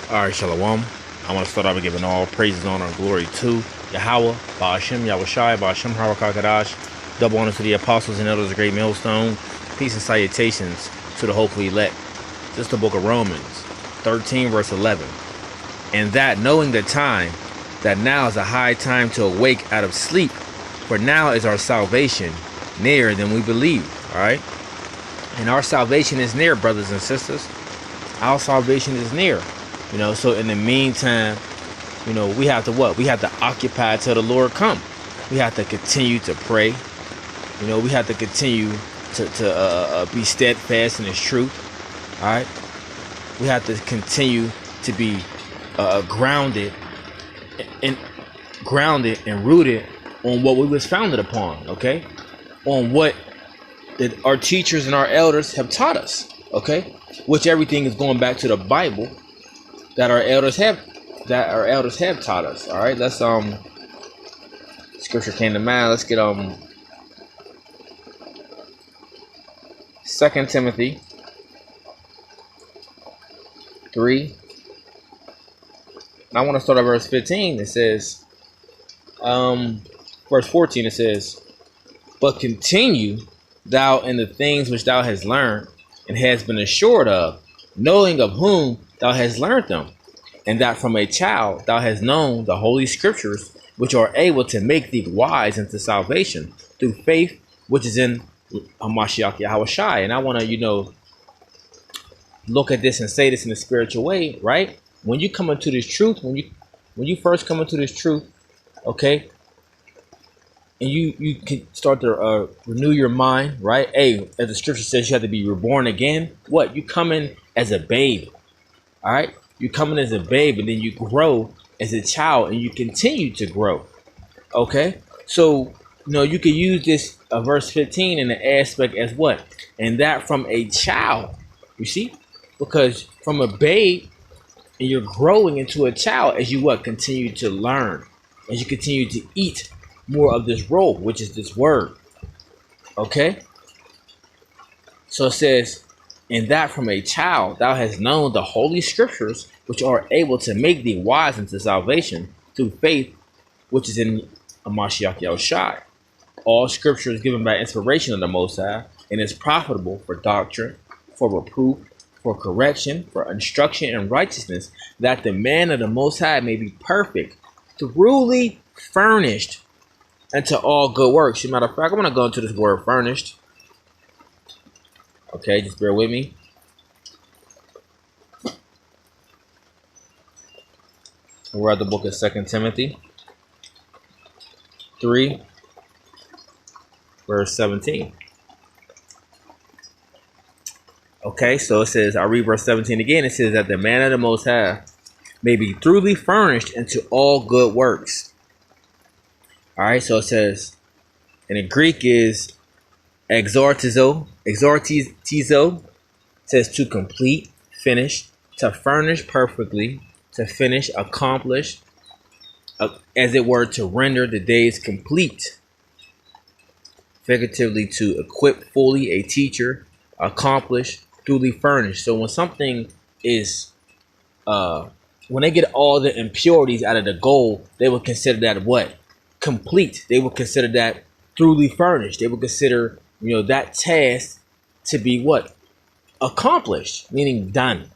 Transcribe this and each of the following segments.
Alright, Shalom. I want to start off by giving all praises, honor, and glory to Yahweh, Ba'ashem, Yahushai, Ba'ashem, Harakakadash. Double honor to the apostles and elders of the great millstone. Peace and salutations to the hopefully elect. This is the book of Romans, 13, verse 11. And that, knowing the time, that now is a high time to awake out of sleep, for now is our salvation nearer than we believe. Alright? And our salvation is near, brothers and sisters. Our salvation is near. So in the meantime, we have to what? We have to occupy till the Lord come. We have to continue to pray. We have to continue to be steadfast in His truth. All right. We have to continue to be grounded and rooted on what we was founded upon. Okay, on what our teachers and our elders have taught us. Okay, which everything is going back to the Bible. That our elders have taught us. All right, let's scripture came to mind. Let's get 2 Timothy 3. And I want to start at verse 15. It says, verse 14. It says, "But continue thou in the things which thou hast learned and hast been assured of, knowing of whom thou hast learned them, and that from a child thou hast known the holy scriptures, which are able to make thee wise unto salvation through faith which is in Hamashiach Yahushai." And I want to, look at this and say this in a spiritual way, right? When you come into this truth, when you first come into this truth, okay, and you can start to renew your mind, right? Hey, as the scripture says, you have to be reborn again. What? You come in as a babe, all right? You come in as a babe, and then you grow as a child, and you continue to grow. Okay, so you can use this verse 15 in the aspect as what, and that from a child. You see, because from a babe, and you're growing into a child as you continue to learn, as you continue to eat more of this roll, which is this word. Okay, so it says, "In that from a child thou hast known the holy scriptures, which are able to make thee wise unto salvation through faith which is in Hamashiach Yahushai. All scripture is given by inspiration of the Most High, and is profitable for doctrine, for reproof, for correction, for instruction in righteousness, that the man of the Most High may be perfect, thoroughly furnished unto all good works." As a matter of fact, I'm going to go into this word furnished. Okay, just bear with me. We're at the book of 2 Timothy 3, verse 17. Okay, so it says, I'll read verse 17 again. It says that the man of the Most High may be thoroughly furnished into all good works. All right, so it says, in the Greek is exortizo, says to complete, finish, to furnish perfectly, to finish, accomplish, as it were, to render the days complete. Figuratively, to equip fully, a teacher, accomplish, duly furnished. So when something is, when they get all the impurities out of the gold, they would consider that what? Complete. They would consider that thoroughly furnished. They would consider, that task to be what? Accomplished, meaning done.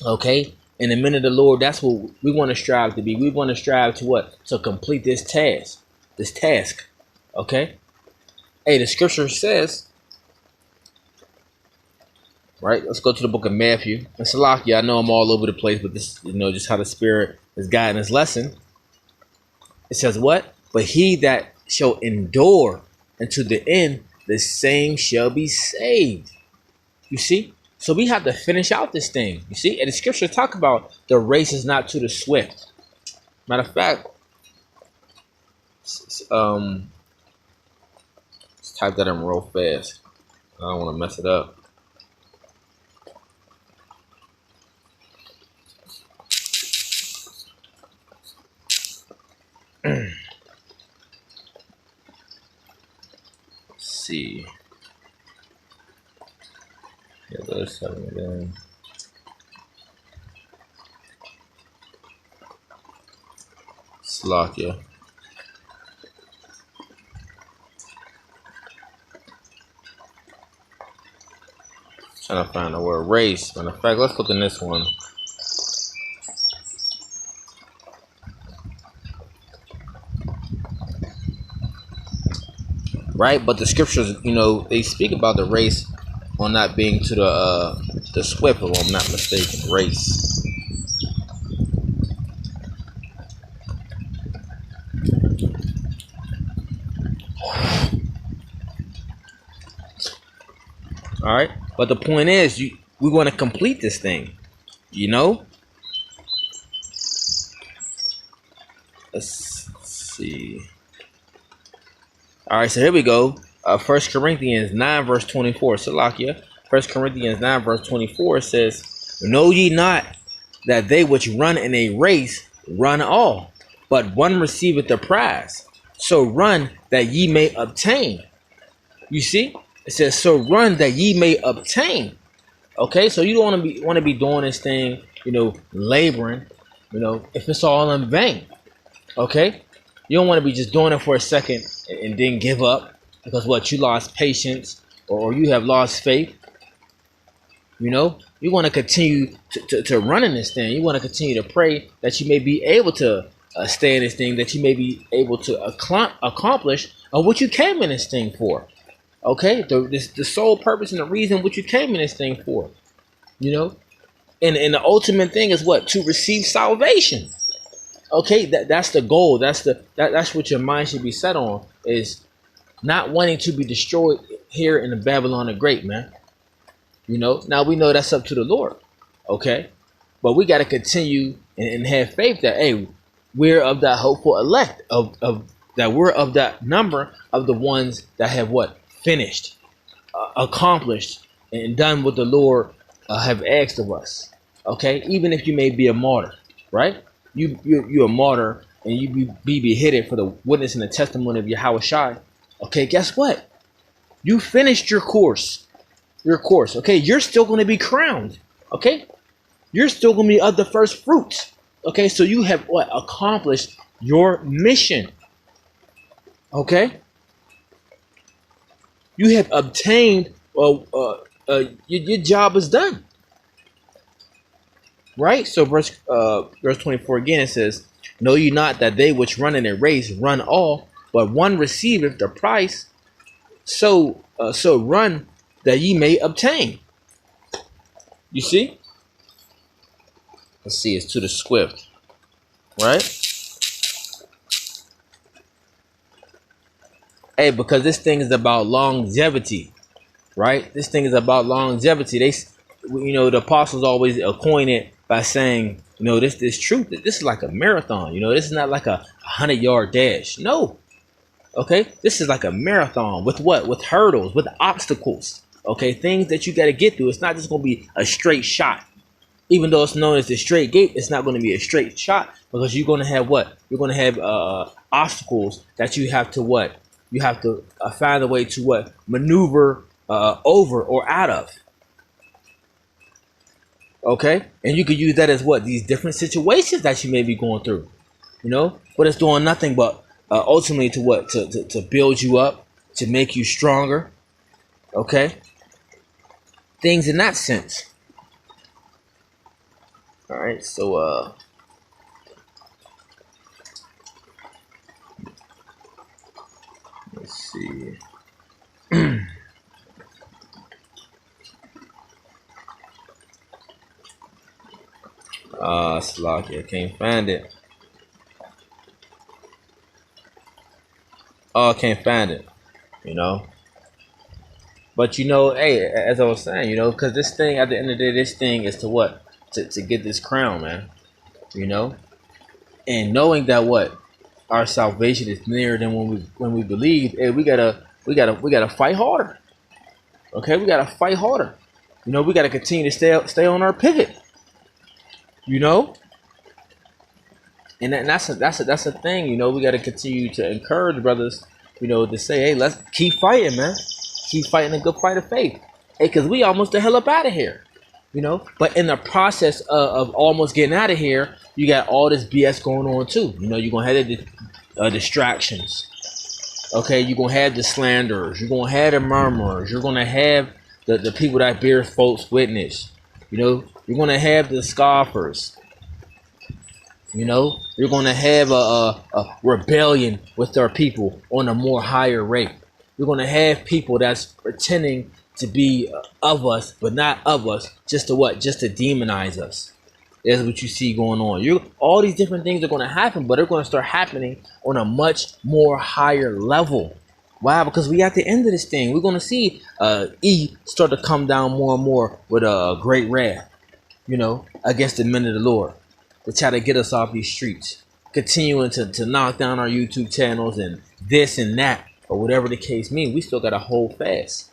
Okay? In the minute of the Lord, that's what we want to strive to be. We want to strive to what? To complete this task. Okay? Hey, the scripture says, right? Let's go to the book of Matthew. And Salakia, I know I'm all over the place, but this, just how the Spirit is guiding this lesson. It says what? "But he that shall endure unto the end, the same shall be saved." You see? So we have to finish out this thing. You see? And the scripture talk about the race is not to the swift. Matter of fact, let's type that in real fast. I don't want to mess it up. Let's see. Yeah, there's 7 again. Slovakia. Trying to find the word race. Matter of fact, let's look in this one. Right, but the scriptures, they speak about the race on not being to the swift, if I'm not mistaken. Race. All right, but the point is, we want to complete this thing. Let's see. All right, so here we go. 1 Corinthians 9 verse 24. Salakia. 1 Corinthians 9 verse 24 says, "Know ye not that they which run in a race run all, but one receiveth the prize. So run that ye may obtain." You see, it says, "So run that ye may obtain." Okay, so you don't want to be doing this thing, laboring, if it's all in vain. Okay, you don't want to be just doing it for a second and then give up because you lost patience or you have lost faith. You want to continue to run in this thing. You want to continue to pray that you may be able to stay in this thing, that you may be able to accomplish what you came in this thing for. Okay, the sole purpose and the reason what you came in this thing for, and the ultimate thing is what? To receive salvation. Okay, that's the goal. That's what your mind should be set on, is not wanting to be destroyed here in the Babylon the Great, man. Now we know that's up to the Lord. Okay, but we got to continue and have faith that, hey, we're of that hopeful elect, of that we're of that number of the ones that have what? Finished, accomplished, and done what the Lord have asked of us. Okay, even if you may be a martyr, right? You're a martyr and you be beheaded for the witness and the testimony of Yahweh Shai. Okay, guess what? You finished your course. Okay, you're still going to be crowned. Okay, you're still going to be of the first fruits. Okay, so you have accomplished your mission. Okay. You have obtained, your job is done. Right? So verse 24 again, it says, "Know ye not that they which run in a race run all, but one receiveth the prize? So run that ye may obtain." You see? Let's see, it's to the swift. Right? Hey, because this thing is about longevity, right? This thing is about longevity. The apostles always coin it by saying, this truth. This is like a marathon. This is not like a 100-yard dash. No. Okay, this is like a marathon with what? With hurdles, with obstacles. Okay, things that you got to get through. It's not just going to be a straight shot. Even though it's known as the straight gate, it's not going to be a straight shot because you're going to have what? You're going to have obstacles that you have to what? You have to find a way to what? Maneuver over or out of. Okay? And you could use that as what? These different situations that you may be going through. But it's doing nothing but ultimately to what? To build you up, to make you stronger. Okay? Things in that sense. All right, so let's see. Slocky, I can't find it. Oh, I can't find it. But hey, as I was saying, because this thing, at the end of the day, this thing is to what? To get this crown, man. And knowing that what? Our salvation is nearer than when we believe, hey, we gotta fight harder. Okay, we gotta fight harder. We gotta continue to stay on our pivot. And that's a thing. We gotta continue to encourage brothers. To say, hey, let's keep fighting, man. Keep fighting a good fight of faith. Hey, cause we almost the hell up out of here. you know. But in the process of almost getting out of here, you got all this BS going on too. You know, you're gonna have the distractions. Okay, you're gonna have the slanderers. You're gonna have the murmurers. You're gonna have the people that bear false witness. You know, you're gonna have the scoffers. You know, you're gonna have a rebellion with our people on a more higher rate. You're gonna have people that's pretending to be of us, but not of us, just to what? Just to demonize us. That's what you see going on. All these different things are going to happen, but they're going to start happening on a much more higher level. Why? Because we at the end of this thing, we're going to see E start to come down more and more with a great wrath, you know, against the men of the Lord to try to get us off these streets, continuing to knock down our YouTube channels and this and that, or whatever the case means. We still got to hold fast.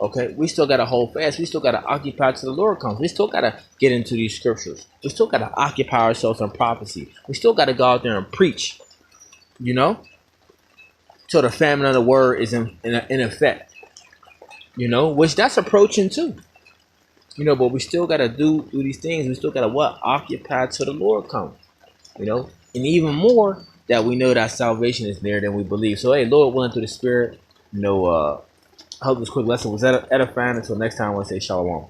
Okay, we still got to hold fast. We still got to occupy till the Lord comes. We still got to get into these scriptures. We still got to occupy ourselves in prophecy. We still got to go out there and preach, you know, till the famine of the word is in effect, you know, which that's approaching too, you know, but we still got to do these things. We still got to what? Occupy till the Lord comes, you know, and even more that we know that salvation is there than we believe. So, hey, Lord willing, through the Spirit, you know, I hope this quick lesson was edifying. Until next time, I want to say shalom.